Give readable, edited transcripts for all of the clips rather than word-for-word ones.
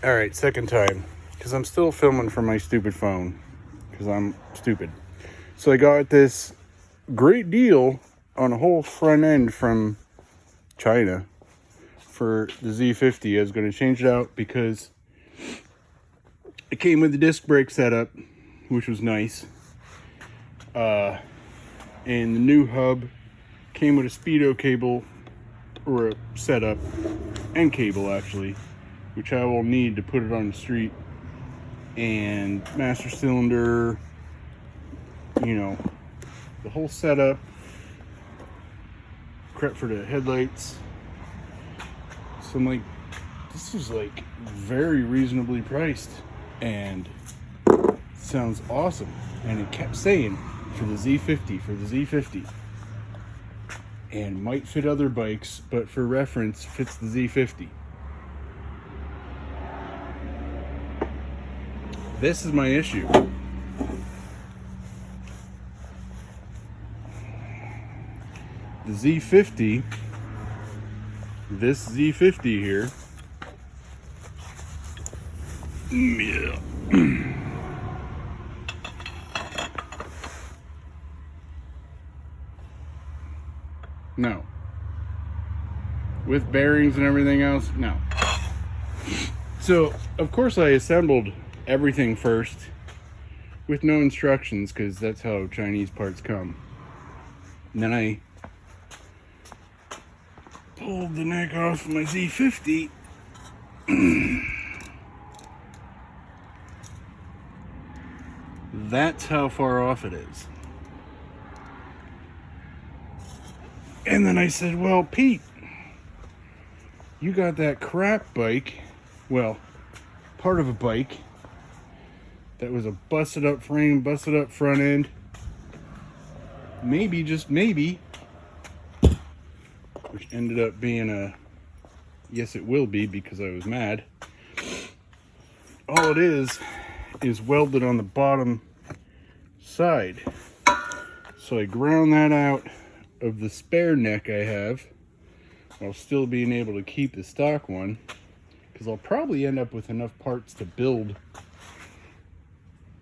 All right, second time, because I'm still filming from my stupid phone, because I'm stupid. So I got this great deal on a whole front end from China for the Z50. I was going to change it out because it came with the disc brake setup, which was nice. And the new hub came with a speedo cable, or a setup, and cable actually, which I will need to put it on the street, and master cylinder, you know, the whole setup, crap for the headlights. So I'm like, this is like very reasonably priced and sounds awesome. And it kept saying for the Z50, and might fit other bikes, but for reference fits the Z50. This is my issue. The Z50, this Z50 here, yeah. No. With bearings and everything else, no. So, of course I assembled everything first with no instructions, because that's how Chinese parts come. And then I pulled the neck off my Z50. That's how far off it is. And then I said, well, Pete, you got that crap bike, well, part of a bike that was a busted up frame, busted up front end. Maybe, just maybe, which ended up being a, yes it will be, because I was mad. All it is welded on the bottom side. So I ground that out of the spare neck I have, while still being able to keep the stock one, because I'll probably end up with enough parts to build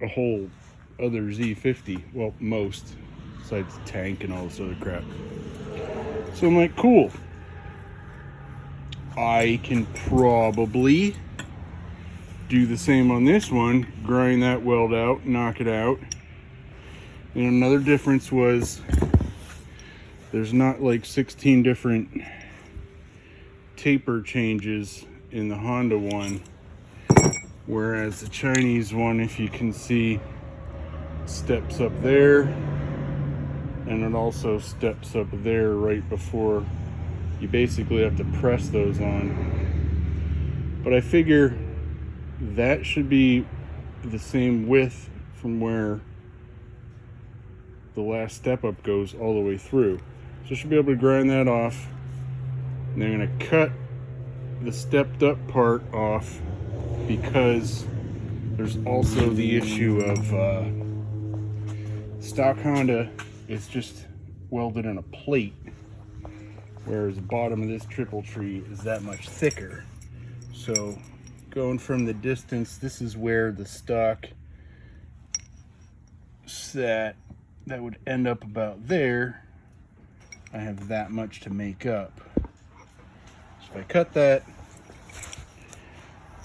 a whole other Z50, well, most, besides the tank and all this other crap. So I'm like, cool, I can probably do the same on this one, grind that weld out, knock it out. And another difference was there's not like 16 different taper changes in the Honda one, whereas the Chinese one, if you can see, steps up there, and it also steps up there right before you basically have to press those on. But I figure that should be the same width from where the last step up goes all the way through. So I should be able to grind that off. And I'm going to cut the stepped up part off, because there's also the issue of stock Honda is just welded in a plate, whereas the bottom of this triple tree is that much thicker. So going from the distance, this is where the stock sat, that would end up about there. I have that much to make up. So if I cut that,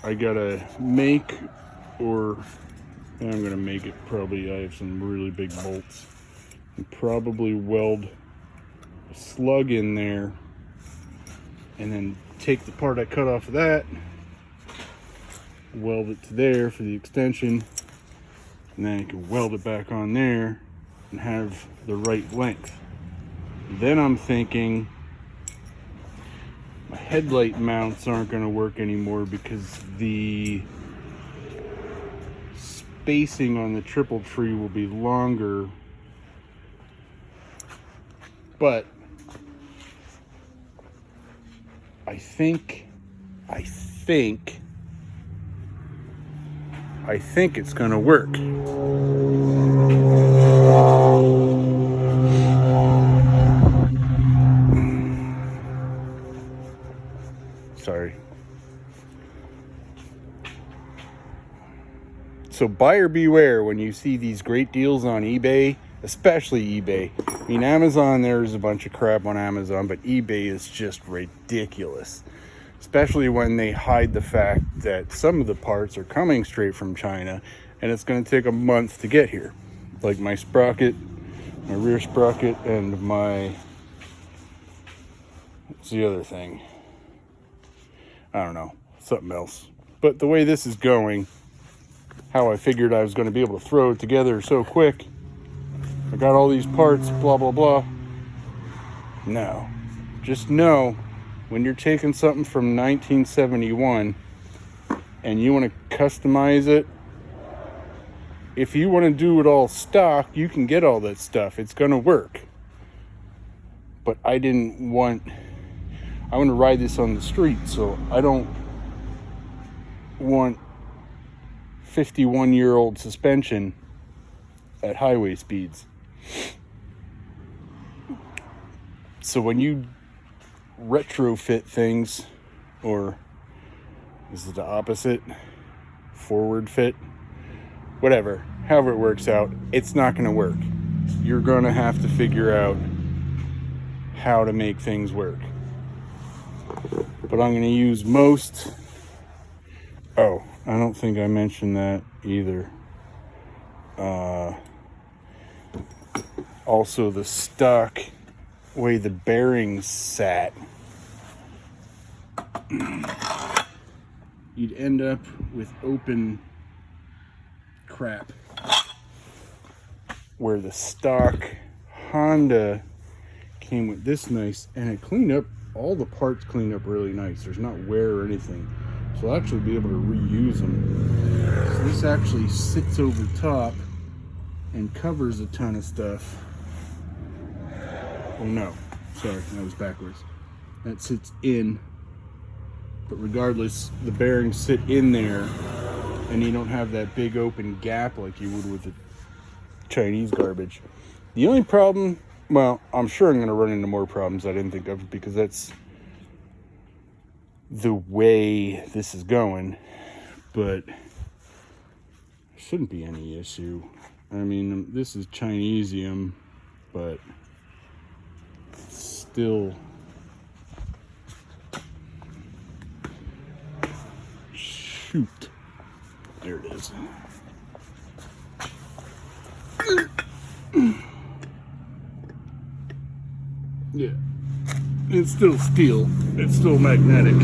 I gotta make, or I'm gonna make it probably, I have some really big bolts, and probably weld a slug in there, and then take the part I cut off of that, weld it to there for the extension, and then I can weld it back on there and have the right length. Then I'm thinking my headlight mounts aren't going to work anymore, because the spacing on the triple tree will be longer. But I think it's going to work. Sorry. So buyer beware when you see these great deals on eBay, especially eBay. I mean, Amazon, there's a bunch of crap on Amazon, but eBay is just ridiculous. Especially when they hide the fact that some of the parts are coming straight from China and it's going to take a month to get here. Like my sprocket, my rear sprocket, and my, what's the other thing? I don't know, something else. But the way this is going, how I figured I was going to be able to throw it together so quick, I got all these parts, blah, blah, blah. No, just know when you're taking something from 1971 and you want to customize it, if you want to do it all stock, you can get all that stuff. It's going to work. But I want to ride this on the street, so I don't want 51-year-old suspension at highway speeds. So when you retrofit things, or is it the opposite, forward fit, whatever, however it works out, it's not going to work. You're going to have to figure out how to make things work. But I'm going to use most, oh, I don't think I mentioned that either. Also the stock way the bearings sat, you'd end up with open crap, where the stock Honda came with this nice, and it cleaned up, all the parts cleaned up really nice. There's not wear or anything, so I'll actually be able to reuse them. So this actually sits over top and covers a ton of stuff. Oh no, sorry, that was backwards. That sits in, but regardless, the bearings sit in there, and you don't have that big open gap like you would with the Chinese garbage. The only problem, well, I'm sure I'm going to run into more problems I didn't think of, because that's the way this is going, but there shouldn't be any issue. I mean, this is Chinesium, but still, shoot, there it is. Yeah, it's still steel, it's still magnetic.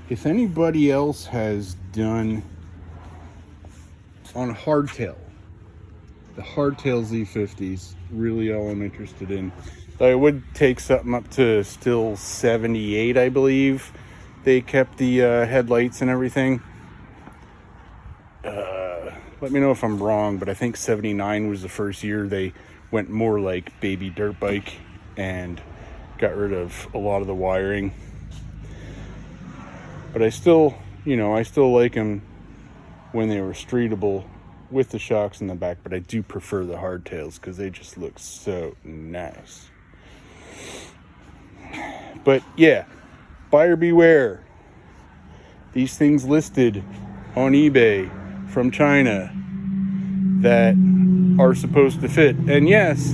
If anybody else has done on hardtail, the hardtail Z50s, really all I'm interested in. I would take something up to still 78, I believe. They kept the headlights and everything. Let me know if I'm wrong, but I think 79 was the first year they went more like baby dirt bike and got rid of a lot of the wiring. But I still, I still like them when they were streetable with the shocks in the back, but I do prefer the hardtails because they just look so nice. But yeah, buyer beware. These things listed on eBay from China that are supposed to fit. And yes,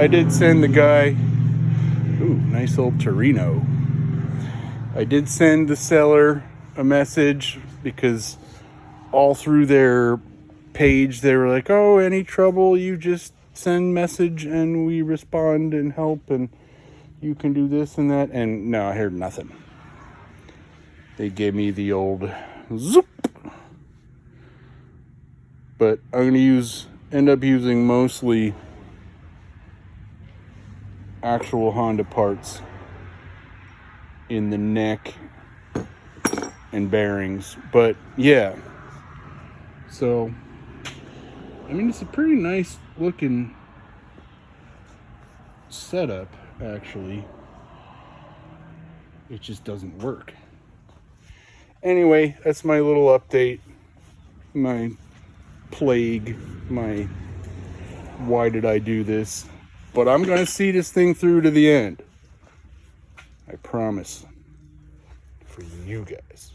I did send the guy, ooh, nice old Torino. I did send the seller a message, because all through their page they were like, oh, any trouble, you just send message and we respond and help, and you can do this and that. And no, I heard nothing. They gave me the old zoop. But I'm going to end up using mostly actual Honda parts in the neck and bearings. But yeah, so I mean, it's a pretty nice looking setup, actually. It just doesn't work. Anyway, that's my little update, my plague, my why did I do this. But I'm gonna see this thing through to the end, I promise. for you guys.